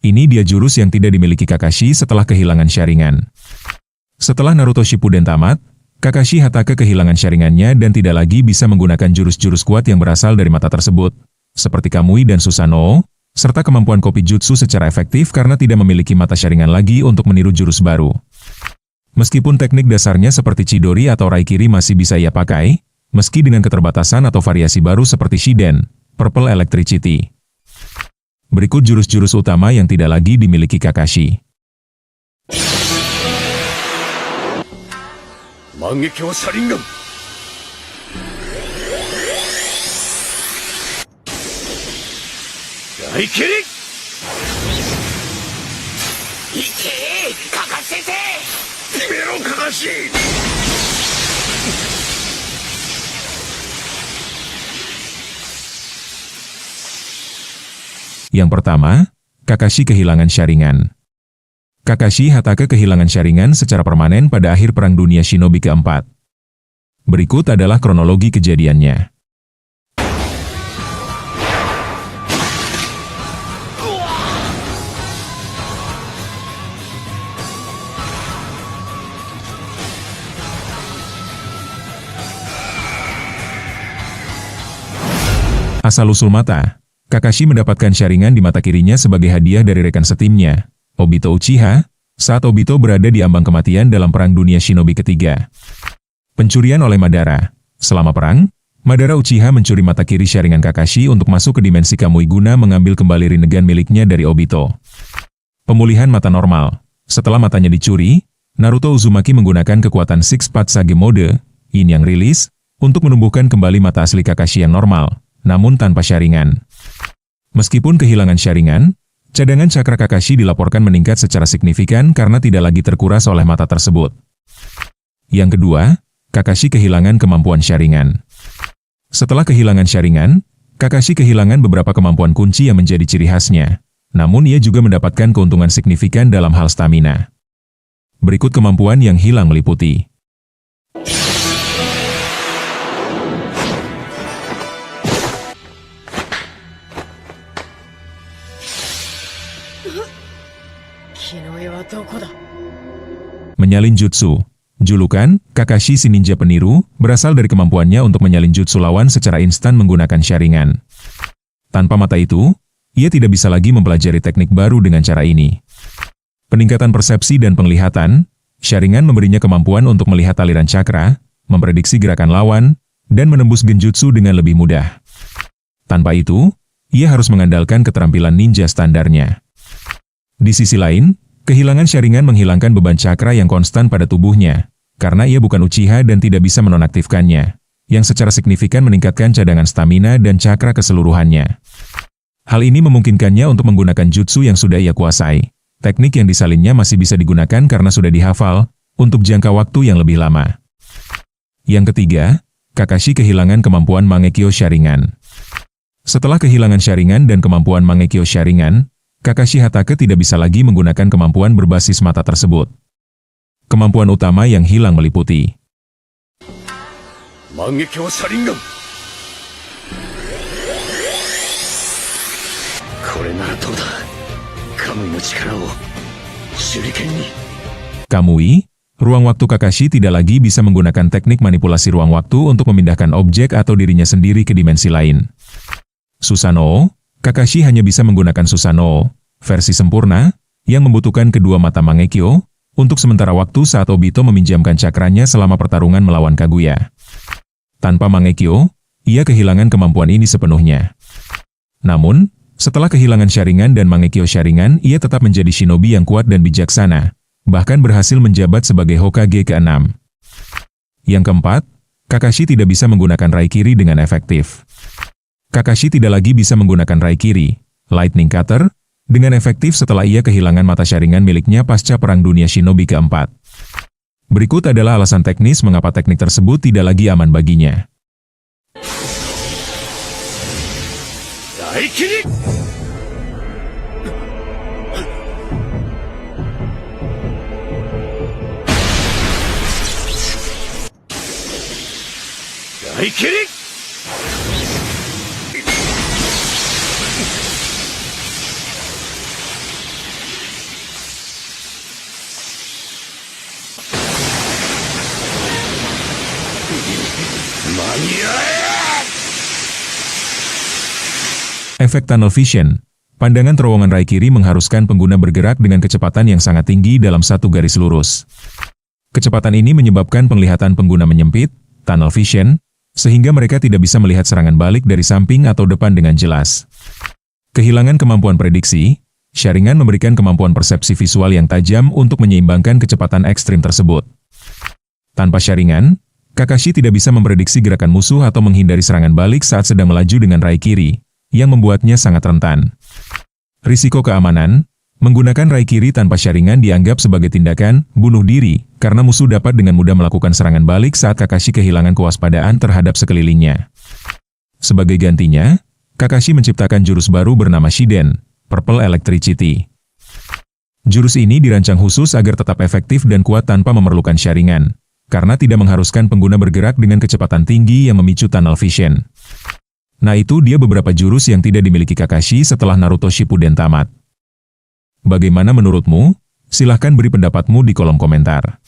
Ini dia jurus yang tidak dimiliki Kakashi setelah kehilangan Sharingan. Setelah Naruto Shippuden tamat, Kakashi Hatake kehilangan Sharingannya dan tidak lagi bisa menggunakan jurus-jurus kuat yang berasal dari mata tersebut, seperti Kamui dan Susanoo, serta kemampuan Kopi Jutsu secara efektif karena tidak memiliki mata Sharingan lagi untuk meniru jurus baru. Meskipun teknik dasarnya seperti Chidori atau Raikiri masih bisa ia pakai, meski dengan keterbatasan atau variasi baru seperti Shiden, Purple Electricity. Berikut jurus-jurus utama yang tidak lagi dimiliki Kakashi. Mangekyo Sharingan. Raikiri. Ike, Kakashi sensei. Timero Kakashi. Yang pertama, Kakashi kehilangan Sharingan. Kakashi Hatake kehilangan Sharingan secara permanen pada akhir Perang Dunia Shinobi keempat. Berikut adalah kronologi kejadiannya. Asal-usul mata, Kakashi mendapatkan Sharingan di mata kirinya sebagai hadiah dari rekan setimnya, Obito Uchiha, saat Obito berada di ambang kematian dalam Perang Dunia Shinobi ketiga. Pencurian oleh Madara. Selama perang, Madara Uchiha mencuri mata kiri Sharingan Kakashi untuk masuk ke dimensi Kamui guna mengambil kembali Rinnegan miliknya dari Obito. Pemulihan mata normal. Setelah matanya dicuri, Naruto Uzumaki menggunakan kekuatan Six Path Sage Mode, Yin yang rilis, untuk menumbuhkan kembali mata asli Kakashi yang normal, namun tanpa Sharingan. Meskipun kehilangan Sharingan, cadangan cakra Kakashi dilaporkan meningkat secara signifikan karena tidak lagi terkuras oleh mata tersebut. Yang kedua, Kakashi kehilangan kemampuan Sharingan. Setelah kehilangan Sharingan, Kakashi kehilangan beberapa kemampuan kunci yang menjadi ciri khasnya. Namun ia juga mendapatkan keuntungan signifikan dalam hal stamina. Berikut kemampuan yang hilang meliputi. Menyalin jutsu. Julukan, Kakashi si ninja peniru, berasal dari kemampuannya untuk menyalin jutsu lawan secara instan menggunakan Sharingan. Tanpa mata itu, ia tidak bisa lagi mempelajari teknik baru dengan cara ini. Peningkatan persepsi dan penglihatan, Sharingan memberinya kemampuan untuk melihat aliran cakra, memprediksi gerakan lawan, dan menembus genjutsu dengan lebih mudah. Tanpa itu, ia harus mengandalkan keterampilan ninja standarnya. Di sisi lain, kehilangan Sharingan menghilangkan beban cakra yang konstan pada tubuhnya, karena ia bukan Uchiha dan tidak bisa menonaktifkannya, yang secara signifikan meningkatkan cadangan stamina dan cakra keseluruhannya. Hal ini memungkinkannya untuk menggunakan jutsu yang sudah ia kuasai. Teknik yang disalinnya masih bisa digunakan karena sudah dihafal, untuk jangka waktu yang lebih lama. Yang ketiga, Kakashi kehilangan kemampuan Mangekyo Sharingan. Setelah kehilangan Sharingan dan kemampuan Mangekyo Sharingan, Kakashi Hatake tidak bisa lagi menggunakan kemampuan berbasis mata tersebut. Kemampuan utama yang hilang meliputi Mangekyo Sharingan. Kore nara dou da? Kamui no chikara wo shuriken ni. Kamui, ruang waktu Kakashi tidak lagi bisa menggunakan teknik manipulasi ruang waktu untuk memindahkan objek atau dirinya sendiri ke dimensi lain. Susanoo, Kakashi hanya bisa menggunakan Susanoo, versi sempurna, yang membutuhkan kedua mata Mangekyo, untuk sementara waktu saat Obito meminjamkan cakranya selama pertarungan melawan Kaguya. Tanpa Mangekyo, ia kehilangan kemampuan ini sepenuhnya. Namun, setelah kehilangan Sharingan dan Mangekyo Sharingan, ia tetap menjadi shinobi yang kuat dan bijaksana, bahkan berhasil menjabat sebagai Hokage ke-6. Yang keempat, Kakashi tidak bisa menggunakan Raikiri dengan efektif. Kakashi tidak lagi bisa menggunakan Raikiri, Lightning Cutter, dengan efektif setelah ia kehilangan mata Sharingan miliknya pasca Perang Dunia Shinobi keempat. Berikut adalah alasan teknis mengapa teknik tersebut tidak lagi aman baginya. Raikiri. Raikiri. Efek tunnel vision. Pandangan terowongan Raikiri mengharuskan pengguna bergerak dengan kecepatan yang sangat tinggi dalam satu garis lurus. Kecepatan ini menyebabkan penglihatan pengguna menyempit, tunnel vision, sehingga mereka tidak bisa melihat serangan balik dari samping atau depan dengan jelas. Kehilangan kemampuan prediksi, Sharingan memberikan kemampuan persepsi visual yang tajam untuk menyeimbangkan kecepatan ekstrim tersebut. Tanpa Sharingan, Kakashi tidak bisa memprediksi gerakan musuh atau menghindari serangan balik saat sedang melaju dengan Raikiri, yang membuatnya sangat rentan. Risiko keamanan, menggunakan Raikiri tanpa Sharingan dianggap sebagai tindakan bunuh diri, karena musuh dapat dengan mudah melakukan serangan balik saat Kakashi kehilangan kewaspadaan terhadap sekelilingnya. Sebagai gantinya, Kakashi menciptakan jurus baru bernama Shiden, Purple Electricity. Jurus ini dirancang khusus agar tetap efektif dan kuat tanpa memerlukan Sharingan, karena tidak mengharuskan pengguna bergerak dengan kecepatan tinggi yang memicu tunnel vision. Nah itu dia beberapa jurus yang tidak dimiliki Kakashi setelah Naruto Shippuden tamat. Bagaimana menurutmu? Silahkan beri pendapatmu di kolom komentar.